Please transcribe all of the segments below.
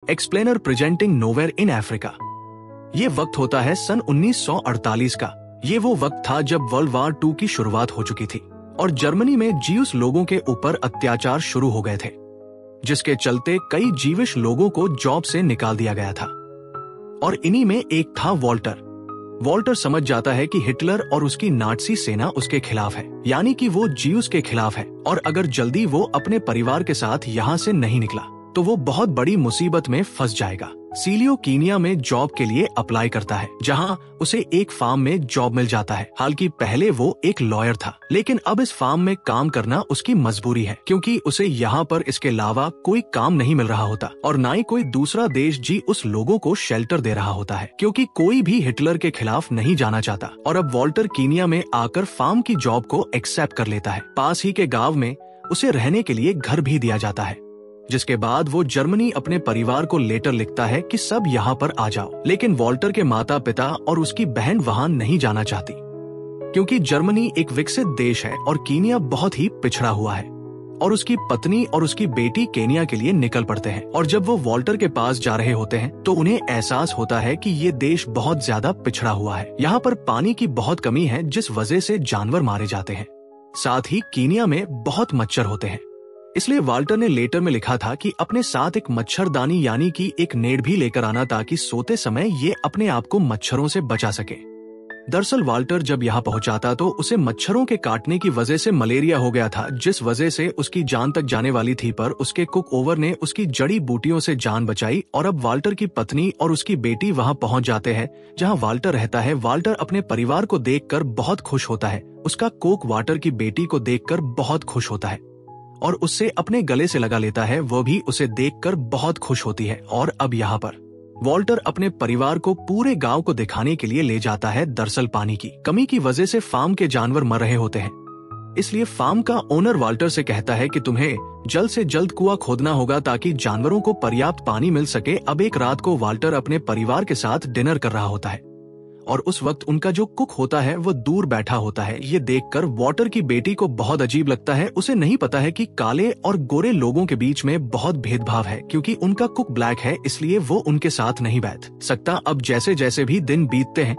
Explainer presenting nowhere in Africa. ये वक्त होता है सन 1948 का। ये वो वक्त था जब वर्ल्ड वार 2 की शुरुआत हो चुकी थी और जर्मनी में जीवस लोगों के ऊपर अत्याचार शुरू हो गए थे, जिसके चलते कई जीविश लोगों को जॉब से निकाल दिया गया था। और इन्हीं में एक था वॉल्टर। वॉल्टर समझ जाता है कि हिटलर और उसकी नाटसी सेना उसके खिलाफ है, यानी कि वो जीवस के खिलाफ है, और अगर जल्दी वो अपने परिवार के साथ यहाँ से नहीं निकला तो वो बहुत बड़ी मुसीबत में फंस जाएगा। सीलियो कीनिया में जॉब के लिए अप्लाई करता है, जहां उसे एक फार्म में जॉब मिल जाता है। हालांकि पहले वो एक लॉयर था, लेकिन अब इस फार्म में काम करना उसकी मजबूरी है, क्योंकि उसे यहाँ पर इसके अलावा कोई काम नहीं मिल रहा होता और न ही कोई दूसरा देश जी उस लोगों को शेल्टर दे रहा होता है, क्योंकि कोई भी हिटलर के खिलाफ नहीं जाना चाहता। और अब वॉल्टर कीनिया में आकर फार्म की जॉब को एक्सेप्ट कर लेता है। पास ही के गाँव में उसे रहने के लिए घर भी दिया जाता है, जिसके बाद वो जर्मनी अपने परिवार को लेटर लिखता है कि सब यहाँ पर आ जाओ। लेकिन वॉल्टर के माता पिता और उसकी बहन वहाँ नहीं जाना चाहती, क्योंकि जर्मनी एक विकसित देश है और कीनिया बहुत ही पिछड़ा हुआ है। और उसकी पत्नी और उसकी बेटी केनिया के लिए निकल पड़ते हैं। और जब वो वॉल्टर के पास जा रहे होते हैं तो उन्हें एहसास होता है कि ये देश बहुत ज्यादा पिछड़ा हुआ है। यहाँ पर पानी की बहुत कमी है, जिस वजह से जानवर मारे जाते हैं। साथ ही कीनिया में बहुत मच्छर होते हैं। इसलिए वॉल्टर ने लेटर में लिखा था कि अपने साथ एक मच्छरदानी यानी कि एक नेट भी लेकर आना, ताकि सोते समय ये अपने आप को मच्छरों से बचा सके। दरअसल वॉल्टर जब यहाँ पहुंचा तो उसे मच्छरों के काटने की वजह से मलेरिया हो गया था, जिस वजह से उसकी जान तक जाने वाली थी। पर उसके कुक ओवर ने उसकी जड़ी बूटियों से जान बचाई और अब वॉल्टर की पत्नी और उसकी बेटी वहाँ पहुँच जाते हैं जहाँ वॉल्टर रहता है। वॉल्टर अपने परिवार को देखकर बहुत खुश होता है। उसका कोक वाटर की बेटी को देखकर बहुत खुश होता है और उससे अपने गले से लगा लेता है। वो भी उसे देखकर बहुत खुश होती है। और अब यहाँ पर वॉल्टर अपने परिवार को पूरे गांव को दिखाने के लिए ले जाता है। दरअसल पानी की कमी की वजह से फार्म के जानवर मर रहे होते हैं, इसलिए फार्म का ओनर वॉल्टर से कहता है कि तुम्हें जल्द से जल्द कुआं खोदना होगा ताकि जानवरों को पर्याप्त पानी मिल सके। अब एक रात को वॉल्टर अपने परिवार के साथ डिनर कर रहा होता है और उस वक्त उनका जो कुक होता है वो दूर बैठा होता है। ये देखकर वॉल्टर की बेटी को बहुत अजीब लगता है। उसे नहीं पता है कि काले और गोरे लोगों के बीच में बहुत भेदभाव है, क्योंकि उनका कुक ब्लैक है, इसलिए वो उनके साथ नहीं बैठ सकता। अब जैसे जैसे भी दिन बीतते हैं,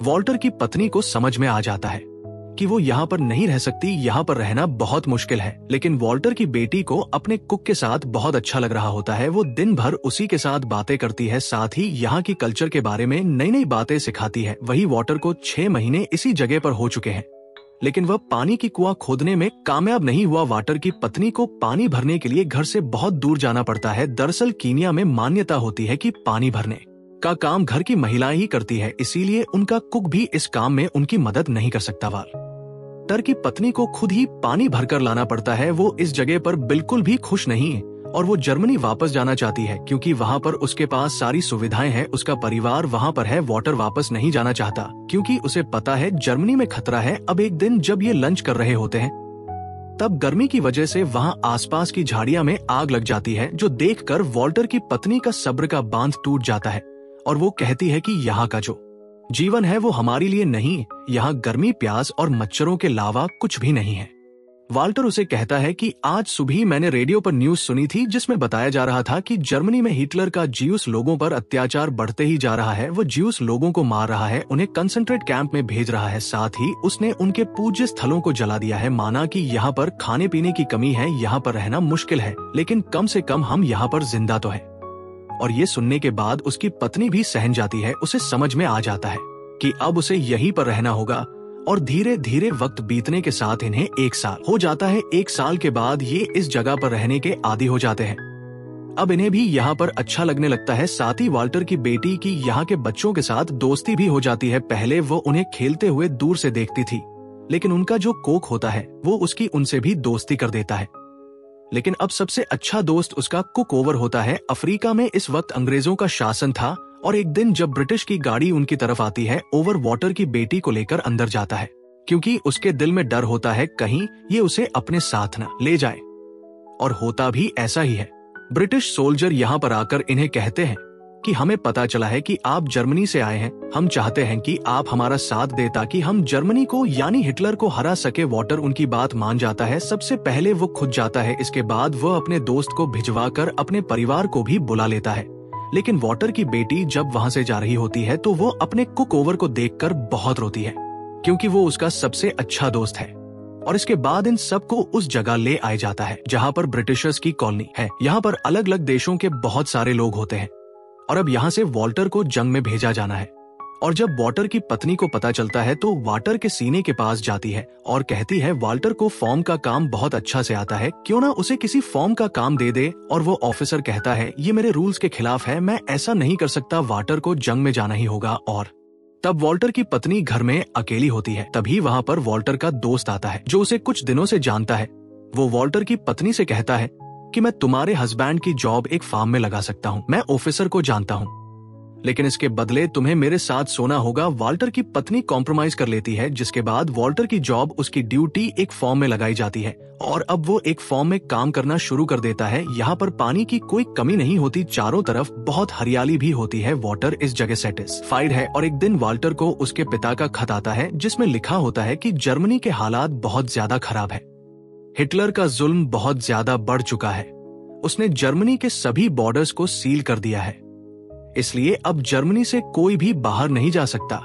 वॉल्टर की पत्नी को समझ में आ जाता है कि वो यहाँ पर नहीं रह सकती, यहाँ पर रहना बहुत मुश्किल है। लेकिन वॉल्टर की बेटी को अपने कुक के साथ बहुत अच्छा लग रहा होता है। वो दिन भर उसी के साथ बातें करती है, साथ ही यहाँ की कल्चर के बारे में नई नई बातें सिखाती है। वही वॉल्टर को 6 महीने इसी जगह पर हो चुके हैं, लेकिन वह पानी की कुआं खोदने में कामयाब नहीं हुआ। वॉल्टर की पत्नी को पानी भरने के लिए घर से बहुत दूर जाना पड़ता है। दरअसल कीनिया में मान्यता होती है कि पानी भरने का काम घर की महिलाएं ही करती है, इसीलिए उनका कुक भी इस काम में उनकी मदद नहीं कर सकता। वॉल्टर की पत्नी को खुद ही पानी भरकर लाना पड़ता है। वो इस जगह पर बिल्कुल भी खुश नहीं है और वो जर्मनी वापस जाना चाहती है, क्योंकि वहाँ पर उसके पास सारी सुविधाएं हैं। उसका परिवार वहाँ पर है। वॉल्टर वापस नहीं जाना चाहता, क्योंकि उसे पता है जर्मनी में खतरा है। अब एक दिन जब ये लंच कर रहे होते हैं, तब गर्मी की वजह से वहाँ आसपास की झाड़ियां में आग लग जाती है, जो देखकर वॉल्टर की पत्नी का सब्र का बांध टूट जाता है और वो कहती है कि यहाँ का जो जीवन है वो हमारे लिए नहीं, यहाँ गर्मी, प्यास और मच्छरों के अलावा कुछ भी नहीं है। वॉल्टर उसे कहता है कि आज सुबह मैंने रेडियो पर न्यूज सुनी थी, जिसमें बताया जा रहा था कि जर्मनी में हिटलर का ज्यूस लोगों पर अत्याचार बढ़ते ही जा रहा है। वो ज्यूस लोगों को मार रहा है, उन्हें कंसंट्रेट कैंप में भेज रहा है, साथ ही उसने उनके पूज्य स्थलों को जला दिया है। माना कि यहाँ पर खाने पीने की कमी है, यहाँ पर रहना मुश्किल है, लेकिन कम से कम हम यहाँ पर जिंदा तो है। और ये सुनने के बाद उसकी पत्नी भी सहम जाती है। उसे समझ में आ जाता है कि अब उसे यहीं पर रहना होगा। और धीरे धीरे वक्त बीतने के साथ इन्हें 1 साल हो जाता है। 1 साल के बाद ये इस जगह पर रहने के आदी हो जाते हैं। अब इन्हें भी यहाँ पर अच्छा लगने लगता है। साथ ही वॉल्टर की बेटी की यहाँ के बच्चों के साथ दोस्ती भी हो जाती है। पहले वो उन्हें खेलते हुए दूर से देखती थी, लेकिन उनका जो कोक होता है वो उसकी उनसे भी दोस्ती कर देता है। लेकिन अब सबसे अच्छा दोस्त उसका कुक ओवर होता है। अफ्रीका में इस वक्त अंग्रेजों का शासन था और एक दिन जब ब्रिटिश की गाड़ी उनकी तरफ आती है, ओवर वॉल्टर की बेटी को लेकर अंदर जाता है, क्योंकि उसके दिल में डर होता है कहीं ये उसे अपने साथ न ले जाए। और होता भी ऐसा ही है। ब्रिटिश सोल्जर यहाँ पर आकर इन्हें कहते हैं कि हमें पता चला है कि आप जर्मनी से आए हैं। हम चाहते हैं कि आप हमारा साथ दे ताकि हम जर्मनी को यानी हिटलर को हरा सके। वॉटर उनकी बात मान जाता है। सबसे पहले वो खुद जाता है, इसके बाद वो अपने दोस्त को भिजवा कर अपने परिवार को भी बुला लेता है। लेकिन वॉटर की बेटी जब वहाँ से जा रही होती है तो वो अपने कुक ओवर को देखकर बहुत रोती है, क्योंकि वो उसका सबसे अच्छा दोस्त है। और इसके बाद इन सबको उस जगह ले आया जाता है जहाँ पर ब्रिटिशर्स की कॉलोनी है। यहाँ पर अलग अलग देशों के बहुत सारे लोग होते हैं और अब यहाँ से वॉल्टर को जंग में भेजा जाना है। और जब वॉल्टर की पत्नी को पता चलता है तो वॉल्टर के सीने के पास जाती है और कहती है वॉल्टर को फॉर्म का काम बहुत अच्छा से आता है, क्यों ना उसे किसी फॉर्म का काम दे दे। और वो ऑफिसर कहता है ये मेरे रूल्स के खिलाफ है, मैं ऐसा नहीं कर सकता, वॉल्टर को जंग में जाना ही होगा। और तब वॉल्टर की पत्नी घर में अकेली होती है। तभी वहाँ पर वॉल्टर का दोस्त आता है जो उसे कुछ दिनों से जानता है। वो वॉल्टर की पत्नी से कहता है कि मैं तुम्हारे हस्बैंड की जॉब एक फार्म में लगा सकता हूँ, मैं ऑफिसर को जानता हूँ, लेकिन इसके बदले तुम्हें मेरे साथ सोना होगा। वॉल्टर की पत्नी कॉम्प्रोमाइज कर लेती है, जिसके बाद वॉल्टर की जॉब, उसकी ड्यूटी एक फॉर्म में लगाई जाती है और अब वो एक फॉर्म में काम करना शुरू कर देता है। यहाँ पर पानी की कोई कमी नहीं होती, चारों तरफ बहुत हरियाली भी होती है। वॉल्टर इस जगह सेटिस्फाइड है और एक दिन वॉल्टर को उसके पिता का खत आता है जिसमें लिखा होता है कि जर्मनी के हालात बहुत ज्यादा खराब है, हिटलर का जुल्म बहुत ज्यादा बढ़ चुका है, उसने जर्मनी के सभी बॉर्डर्स को सील कर दिया है, इसलिए अब जर्मनी से कोई भी बाहर नहीं जा सकता।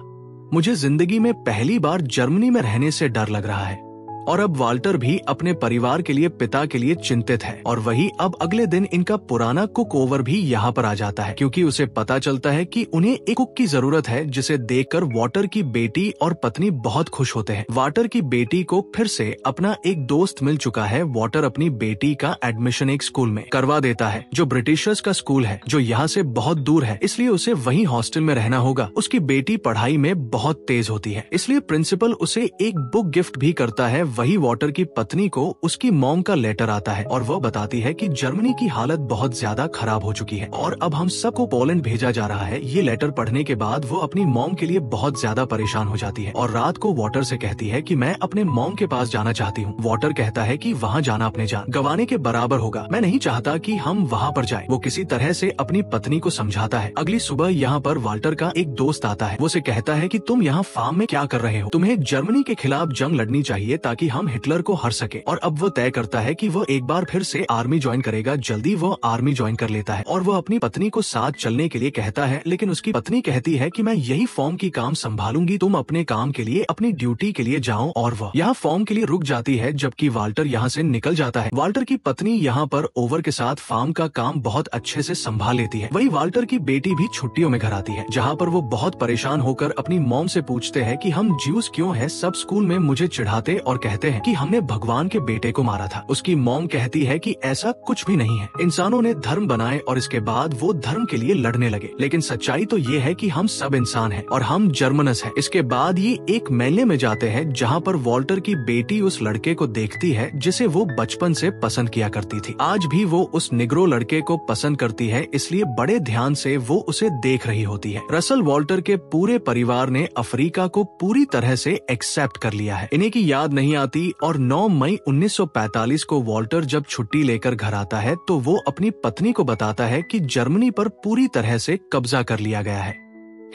मुझे जिंदगी में पहली बार जर्मनी में रहने से डर लग रहा है। और अब वॉल्टर भी अपने परिवार के लिए, पिता के लिए चिंतित है। और वही अब अगले दिन इनका पुराना कुक ओवर भी यहाँ पर आ जाता है, क्योंकि उसे पता चलता है कि उन्हें एक कुक की जरूरत है, जिसे देखकर वॉल्टर की बेटी और पत्नी बहुत खुश होते हैं। वॉल्टर की बेटी को फिर से अपना एक दोस्त मिल चुका है। वॉल्टर अपनी बेटी का एडमिशन एक स्कूल में करवा देता है जो ब्रिटिशर्स का स्कूल है, जो यहाँ से बहुत दूर है, इसलिए उसे वहीं हॉस्टल में रहना होगा। उसकी बेटी पढ़ाई में बहुत तेज होती है, इसलिए प्रिंसिपल उसे एक बुक गिफ्ट भी करता है। वही वॉल्टर की पत्नी को उसकी मॉम का लेटर आता है और वो बताती है कि जर्मनी की हालत बहुत ज्यादा खराब हो चुकी है और अब हम सबको पोलैंड भेजा जा रहा है। ये लेटर पढ़ने के बाद वो अपनी मॉम के लिए बहुत ज्यादा परेशान हो जाती है और रात को वॉल्टर से कहती है कि मैं अपने मॉम के पास जाना चाहती हूँ। वॉल्टर कहता है कि वहाँ जाना अपने जान गंवाने के बराबर होगा, मैं नहीं चाहता कि हम वहाँ पर जाएं। वो किसी तरह से अपनी पत्नी को समझाता है। अगली सुबह यहाँ पर वॉल्टर का एक दोस्त आता है। वो उसे कहता है कि तुम यहाँ फार्म में क्या कर रहे हो, तुम्हें जर्मनी के खिलाफ जंग लड़नी चाहिए ताकि हम हिटलर को हर सके। और अब वो तय करता है कि वो एक बार फिर से आर्मी ज्वाइन करेगा। जल्दी वो आर्मी ज्वाइन कर लेता है और वो अपनी पत्नी को साथ चलने के लिए कहता है, लेकिन उसकी पत्नी कहती है कि मैं यही फॉर्म की काम संभालूंगी, तुम अपने काम के लिए, अपनी ड्यूटी के लिए जाओ। और वह यहाँ फॉर्म के लिए रुक जाती है जबकि वॉल्टर यहाँ से निकल जाता है। वॉल्टर की पत्नी यहाँ पर ओवर के साथ फार्म का काम बहुत अच्छे से संभाल लेती है। वही वॉल्टर की बेटी भी छुट्टियों में घर आती है, जहाँ पर वो बहुत परेशान होकर अपनी मॉम से पूछते हैं कि हम ज्यूस क्यों है, सब स्कूल में मुझे चिढ़ाते और कहते हैं कि हमने भगवान के बेटे को मारा था। उसकी मॉम कहती है कि ऐसा कुछ भी नहीं है, इंसानों ने धर्म बनाए और इसके बाद वो धर्म के लिए लड़ने लगे, लेकिन सच्चाई तो ये है कि हम सब इंसान हैं और हम जर्मनस हैं। इसके बाद ये एक मेले में जाते हैं जहाँ पर वॉल्टर की बेटी उस लड़के को देखती है जिसे वो बचपन से पसंद किया करती थी। आज भी वो उस निग्रो लड़के को पसंद करती है, इसलिए बड़े ध्यान से वो उसे देख रही होती है। रसल वॉल्टर के पूरे परिवार ने अफ्रीका को पूरी तरह से एक्सेप्ट कर लिया है। इन्हें की याद नहीं आती और 9 मई 1945 को वॉल्टर जब छुट्टी लेकर घर आता है तो वो अपनी पत्नी को बताता है कि जर्मनी पर पूरी तरह से कब्जा कर लिया गया है,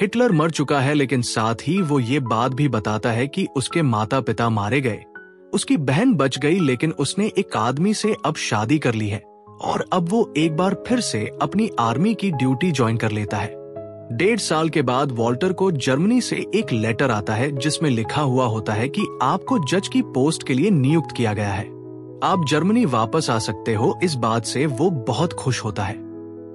हिटलर मर चुका है, लेकिन साथ ही वो ये बात भी बताता है कि उसके माता पिता मारे गए, उसकी बहन बच गई, लेकिन उसने एक आदमी से अब शादी कर ली है और अब वो एक बार फिर से अपनी आर्मी की ड्यूटी ज्वाइन कर लेता है। 1.5 साल के बाद वॉल्टर को जर्मनी से एक लेटर आता है जिसमें लिखा हुआ होता है कि आपको जज की पोस्ट के लिए नियुक्त किया गया है, आप जर्मनी वापस आ सकते हो। इस बात से वो बहुत खुश होता है।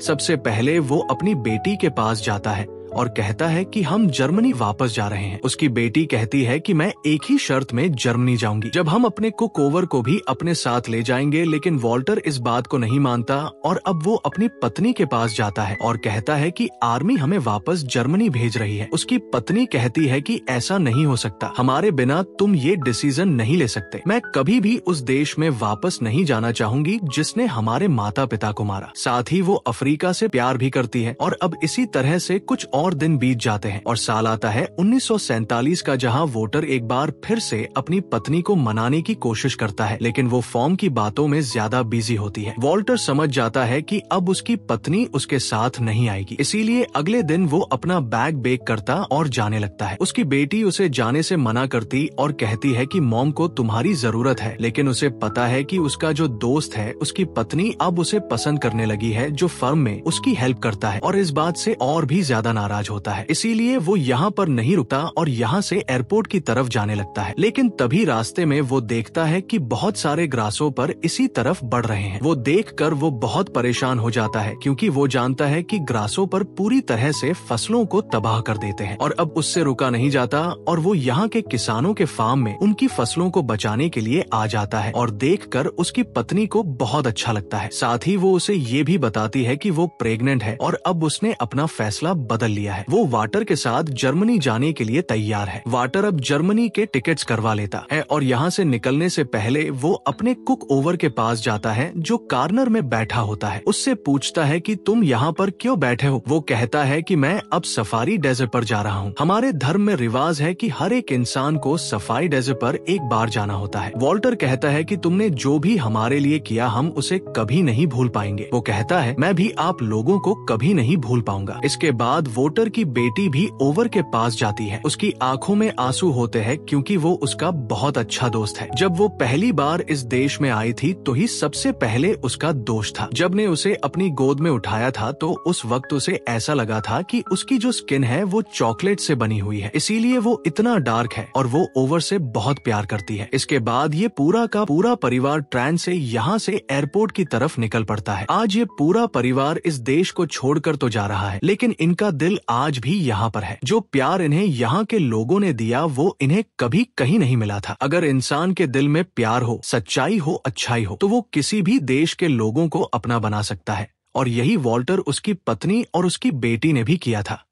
सबसे पहले वो अपनी बेटी के पास जाता है और कहता है कि हम जर्मनी वापस जा रहे हैं। उसकी बेटी कहती है कि मैं एक ही शर्त में जर्मनी जाऊंगी, जब हम अपने कुक ओवर को भी अपने साथ ले जाएंगे। लेकिन वॉल्टर इस बात को नहीं मानता और अब वो अपनी पत्नी के पास जाता है और कहता है कि आर्मी हमें वापस जर्मनी भेज रही है। उसकी पत्नी कहती है कि ऐसा नहीं हो सकता, हमारे बिना तुम ये डिसीजन नहीं ले सकते, मैं कभी भी उस देश में वापस नहीं जाना चाहूंगी जिसने हमारे माता पिता को मारा। साथ ही वो अफ्रीका से प्यार भी करती है और अब इसी तरह से कुछ और दिन बीत जाते हैं और साल आता है 1947 का, जहां वोटर एक बार फिर से अपनी पत्नी को मनाने की कोशिश करता है, लेकिन वो फॉर्म की बातों में ज्यादा बिजी होती है। वॉल्टर समझ जाता है कि अब उसकी पत्नी उसके साथ नहीं आएगी, इसीलिए अगले दिन वो अपना बैग बेक करता और जाने लगता है। उसकी बेटी उसे जाने से मना करती और कहती है कि मॉम को तुम्हारी जरूरत है, लेकिन उसे पता है कि उसका जो दोस्त है उसकी पत्नी अब उसे पसंद करने लगी है, जो फर्म में उसकी हेल्प करता है, और इस बात से और भी ज्यादा नाराज होता है। इसीलिए वो यहाँ पर नहीं रुकता और यहाँ से एयरपोर्ट की तरफ जाने लगता है। लेकिन तभी रास्ते में वो देखता है कि बहुत सारे ग्रासों पर इसी तरफ बढ़ रहे हैं। वो देखकर वो बहुत परेशान हो जाता है, क्योंकि वो जानता है कि ग्रासों पर पूरी तरह से फसलों को तबाह कर देते हैं, और अब उससे रुका नहीं जाता और वो यहाँ के किसानों के फार्म में उनकी फसलों को बचाने के लिए आ जाता है। और देखकर उसकी पत्नी को बहुत अच्छा लगता है। साथ ही वो उसे ये भी बताती है कि वो प्रेग्नेंट है और अब उसने अपना फैसला बदल लिया है। वो वाटर के साथ जर्मनी जाने के लिए तैयार है। वाटर अब जर्मनी के टिकट्स करवा लेता है और यहाँ से निकलने से पहले वो अपने कुक ओवर के पास जाता है, जो कार्नर में बैठा होता है। उससे पूछता है कि तुम यहाँ पर क्यों बैठे हो। वो कहता है कि मैं अब सफारी डेजर्ट पर जा रहा हूँ। हमारे धर्म में रिवाज है कि हर एक इंसान को सफारी डेजर्ट पर एक बार जाना होता है। वॉल्टर कहता है कि तुमने जो भी हमारे लिए किया हम उसे कभी नहीं भूल पाएंगे। वो कहता है मैं भी आप लोगों को कभी नहीं भूल पाऊंगा। इसके बाद वोटर की बेटी भी ओवर के पास जाती है। उसकी आंखों में आंसू होते हैं, क्योंकि वो उसका बहुत अच्छा दोस्त है। जब वो पहली बार इस देश में आई थी तो ही सबसे पहले उसका दोस्त था। जब ने उसे अपनी गोद में उठाया था तो उस वक्त उसे ऐसा लगा था कि उसकी जो स्किन है वो चॉकलेट से बनी हुई है, इसीलिए वो इतना डार्क है और वो ओवर से बहुत प्यार करती है। इसके बाद ये पूरा का पूरा परिवार ट्रेन से यहाँ से एयरपोर्ट की तरफ निकल पड़ता है। आज ये पूरा परिवार इस देश को छोड़कर तो जा रहा है, लेकिन इनका दिल आज भी यहाँ पर है। जो प्यार इन्हें यहाँ के लोगों ने दिया वो इन्हें कभी कहीं नहीं मिला था। अगर इंसान के दिल में प्यार हो, सच्चाई हो, अच्छाई हो, तो वो किसी भी देश के लोगों को अपना बना सकता है, और यही वॉल्टर, उसकी पत्नी और उसकी बेटी ने भी किया था।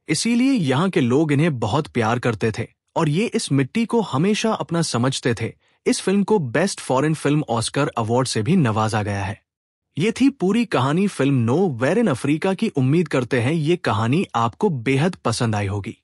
इसीलिए यहाँ के लोग इन्हें बहुत प्यार करते थे और ये इस मिट्टी को हमेशा अपना समझते थे। इस फिल्म को best foreign film Oscar award से भी नवाजा गया है। ये थी पूरी कहानी film nowhere in Africa की। उम्मीद करते हैं ये कहानी आपको बेहद पसंद आई होगी।